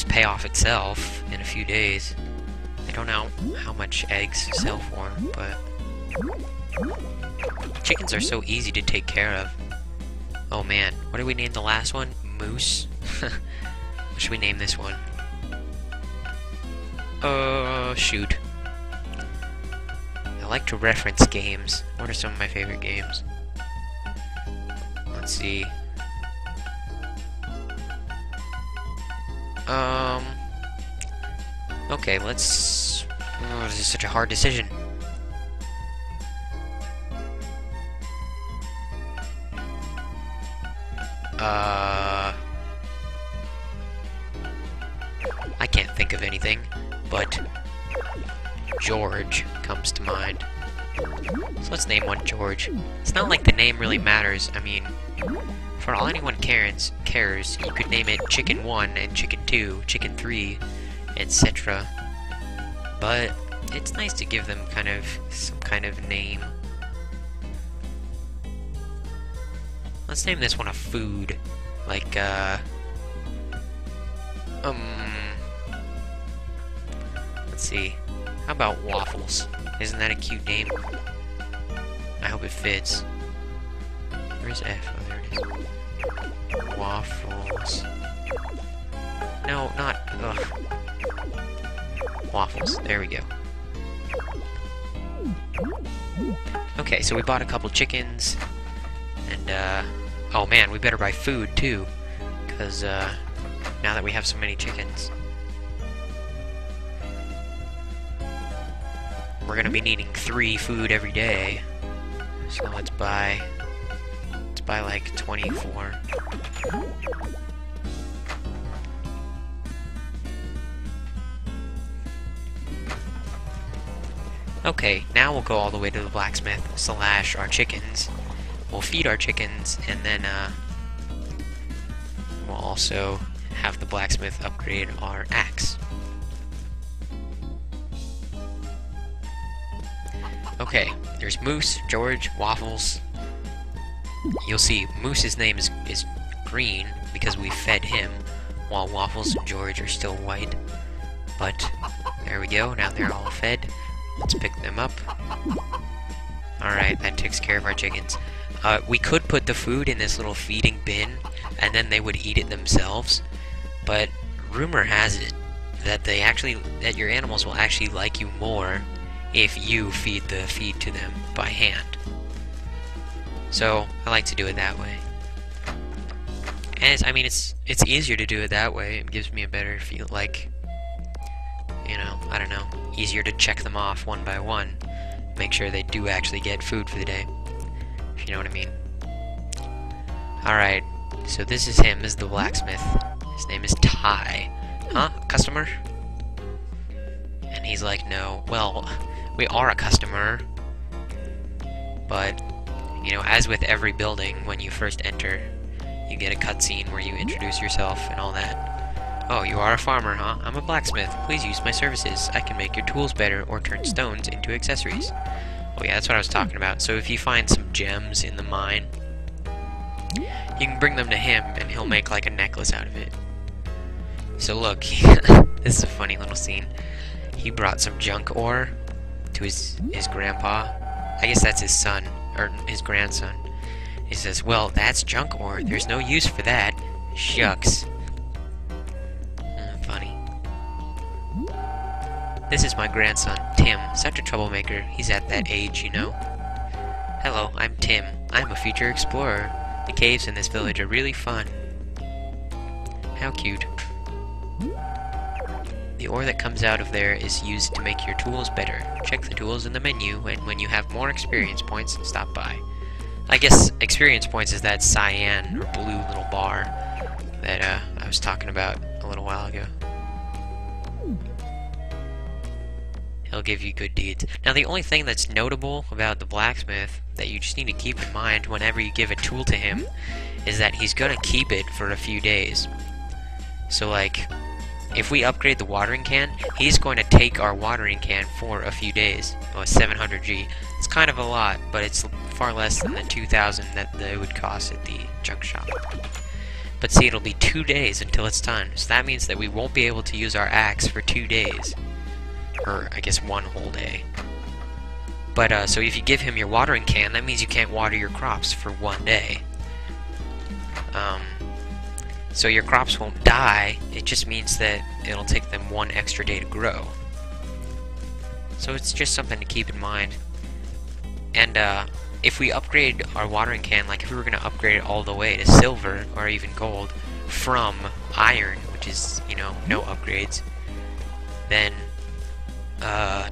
just pay off itself in a few days. I don't know how much eggs sell for, but chickens are so easy to take care of. Oh man, what did we name the last one? Moose? What should we name this one? Shoot. I like to reference games. What are some of my favorite games? Let's see. Okay, let's... Oh, this is such a hard decision. I can't think of anything, but George comes to mind. So let's name one George. It's not like the name really matters. I mean, for all anyone cares, you could name it Chicken 1 and Chicken 2, Chicken 3, etc. But it's nice to give them some kind of name. Let's name this one a food. Like, let's see. How about Waffles? Isn't that a cute name? I hope it fits. Where's F? Oh, there it is. Waffles. No, not... Ugh. Waffles. There we go. Okay, so we bought a couple chickens. And, oh man, we better buy food, too. Because, now that we have so many chickens. We're gonna be needing 3 food every day. So let's buy like 24. Okay, now we'll go all the way to the blacksmith / our chickens. We'll feed our chickens, and then we'll also have the blacksmith upgrade our axe. Okay, there's Moose, George, Waffles. You'll see Moose's name is green because we fed him, while Waffles and George are still white. But there we go, now they're all fed. Let's pick them up. Alright, that takes care of our chickens. We could put the food in this little feeding bin, and then they would eat it themselves. But rumor has it that your animals will actually like you more if you feed the feed to them by hand. So I like to do it that way. And I mean, it's easier to do it that way. It gives me a better feel, like, you know, I don't know, easier to check them off one by one, make sure they do actually get food for the day, if you know what I mean. Alright, so this is him, this is the blacksmith. His name is Ty. Huh? Customer? And he's like, no. Well, we are a customer, but, you know, as with every building, when you first enter, you get a cutscene where you introduce yourself and all that. Oh, you are a farmer, huh? I'm a blacksmith. Please use my services. I can make your tools better or turn stones into accessories. Oh yeah, that's what I was talking about. So if you find some gems in the mine, you can bring them to him and he'll make like a necklace out of it. So look, this is a funny little scene. He brought some junk ore to his grandpa. I guess that's his son, or his grandson. He says, well, that's junk ore. There's no use for that. Shucks. Funny. This is my grandson, Tim. Such a troublemaker. He's at that age, you know. Hello, I'm Tim. I'm a future explorer. The caves in this village are really fun. How cute. The ore that comes out of there is used to make your tools better. Check the tools in the menu, and when you have more experience points, stop by. I guess experience points is that cyan or blue little bar that I was talking about a little while ago. He'll give you good deeds. Now the only thing that's notable about the blacksmith that you just need to keep in mind whenever you give a tool to him is that he's gonna keep it for a few days. So like, if we upgrade the watering can, he's going to take our watering can for a few days. Oh, 700G. It's kind of a lot, but it's far less than the 2,000 that it would cost at the junk shop. But see, it'll be 2 2 days until it's done. So that means that we won't be able to use our axe for 2 days. Or, I guess, 1 whole day. But, so if you give him your watering can, that means you can't water your crops for 1 day. So your crops won't die, it just means that it'll take them 1 extra day to grow. So it's just something to keep in mind. And, if we upgrade our watering can, like if we were going to upgrade it all the way to silver, or even gold, from iron, which is, you know, no upgrades, then,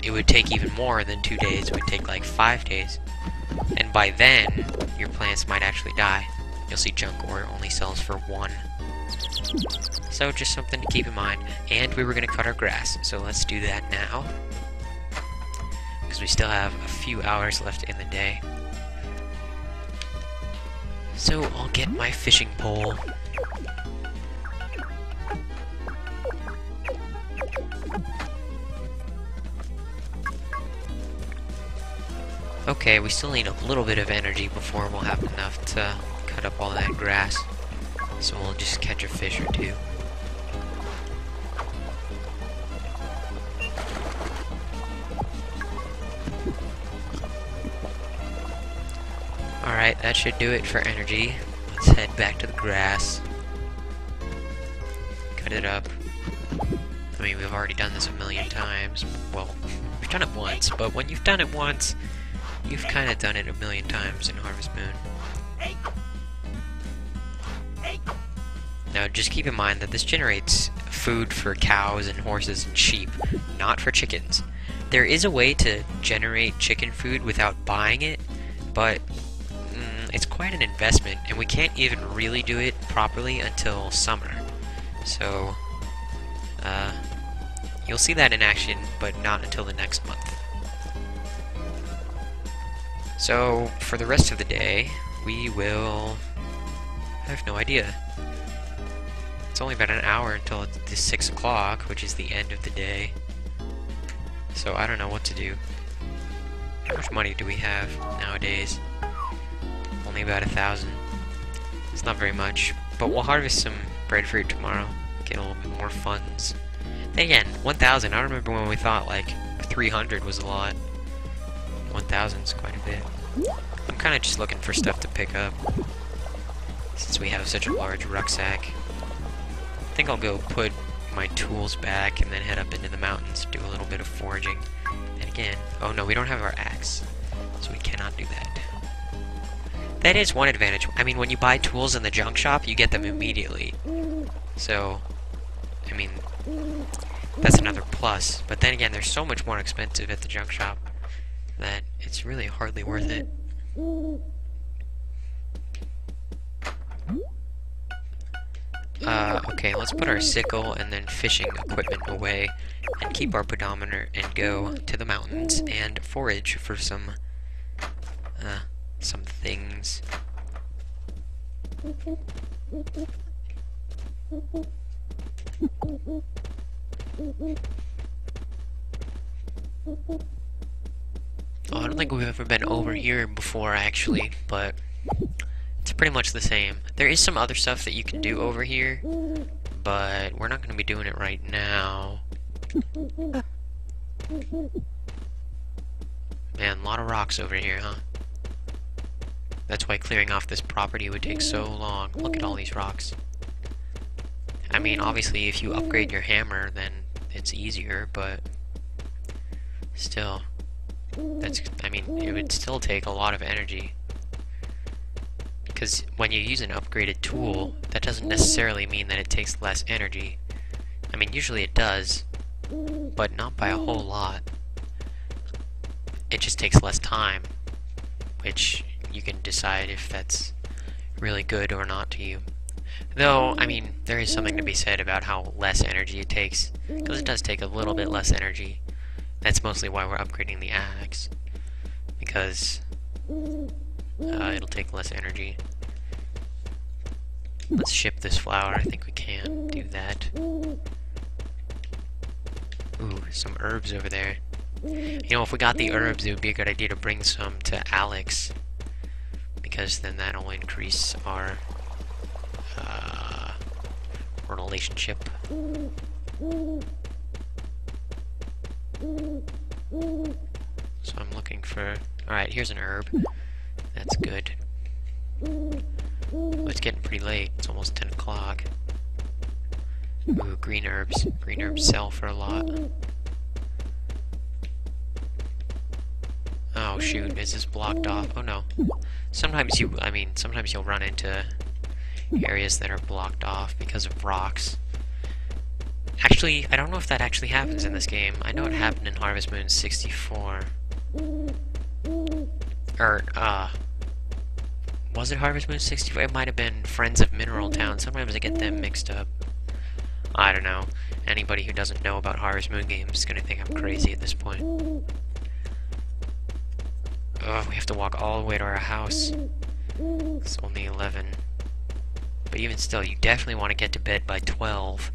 it would take even more than 2 days. It would take like 5 days. And by then, your plants might actually die. You'll see junk ore only sells for 1. So just something to keep in mind. And we were going to cut our grass, so let's do that now. Because we still have a few hours left in the day. So I'll get my fishing pole. Okay, we still need a little bit of energy before we'll have enough to cut up all that grass. So we'll just catch a fish or 2. Alright, that should do it for energy. Let's head back to the grass. Cut it up. I mean, we've already done this a million times. Well, we've done it once, but when you've done it once, you've kind of done it a million times in Harvest Moon. Now, just keep in mind that this generates food for cows and horses and sheep, not for chickens. There is a way to generate chicken food without buying it, but it's quite an investment, and we can't even really do it properly until summer. So, you'll see that in action, but not until the next month. So, for the rest of the day, we will... I have no idea. It's only about an hour until it's 6 o'clock, which is the end of the day. So I don't know what to do. How much money do we have nowadays? Only about 1,000. It's not very much, but we'll harvest some breadfruit tomorrow. Get a little bit more funds. Then again, 1,000. I remember when we thought like 300 was a lot. 1,000 is quite a bit. I'm kind of just looking for stuff to pick up, since we have such a large rucksack. I think I'll go put my tools back and then head up into the mountains, do a little bit of foraging. And again, oh no, we don't have our axe, so we cannot do that. That is one advantage. I mean, when you buy tools in the junk shop, you get them immediately. So, I mean, that's another plus. But then again, they're so much more expensive at the junk shop that it's really hardly worth it. Okay, let's put our sickle and then fishing equipment away and keep our pedometer and go to the mountains and forage for some things. Oh, I don't think we've ever been over here before, actually, but it's pretty much the same. There is some other stuff that you can do over here, but we're not going to be doing it right now. Man, a lot of rocks over here, huh? That's why clearing off this property would take so long. Look at all these rocks. I mean, obviously, if you upgrade your hammer, then it's easier, but still, I mean, it would still take a lot of energy. Because when you use an upgraded tool, that doesn't necessarily mean that it takes less energy. I mean, usually it does, but not by a whole lot. It just takes less time, which you can decide if that's really good or not to you. Though, I mean, there is something to be said about how less energy it takes, because it does take a little bit less energy. That's mostly why we're upgrading the axe, because it'll take less energy. Let's ship this flour. I think we can do that. Ooh, some herbs over there. You know, if we got the herbs, it would be a good idea to bring some to Alex, because then that'll increase our relationship. So I'm looking for... Alright, here's an herb. That's good. Oh, it's getting pretty late. It's almost 10 o'clock. Ooh, green herbs. Green herbs sell for a lot. Oh shoot, is this blocked off? Oh no. Sometimes you'll run into areas that are blocked off because of rocks. Actually, I don't know if that actually happens in this game. I know it happened in Harvest Moon 64. Was it Harvest Moon 64? It might have been Friends of Mineral Town. Sometimes I get them mixed up. I don't know. Anybody who doesn't know about Harvest Moon games is gonna think I'm crazy at this point. Ugh, we have to walk all the way to our house. It's only 11. But even still, you definitely want to get to bed by 12.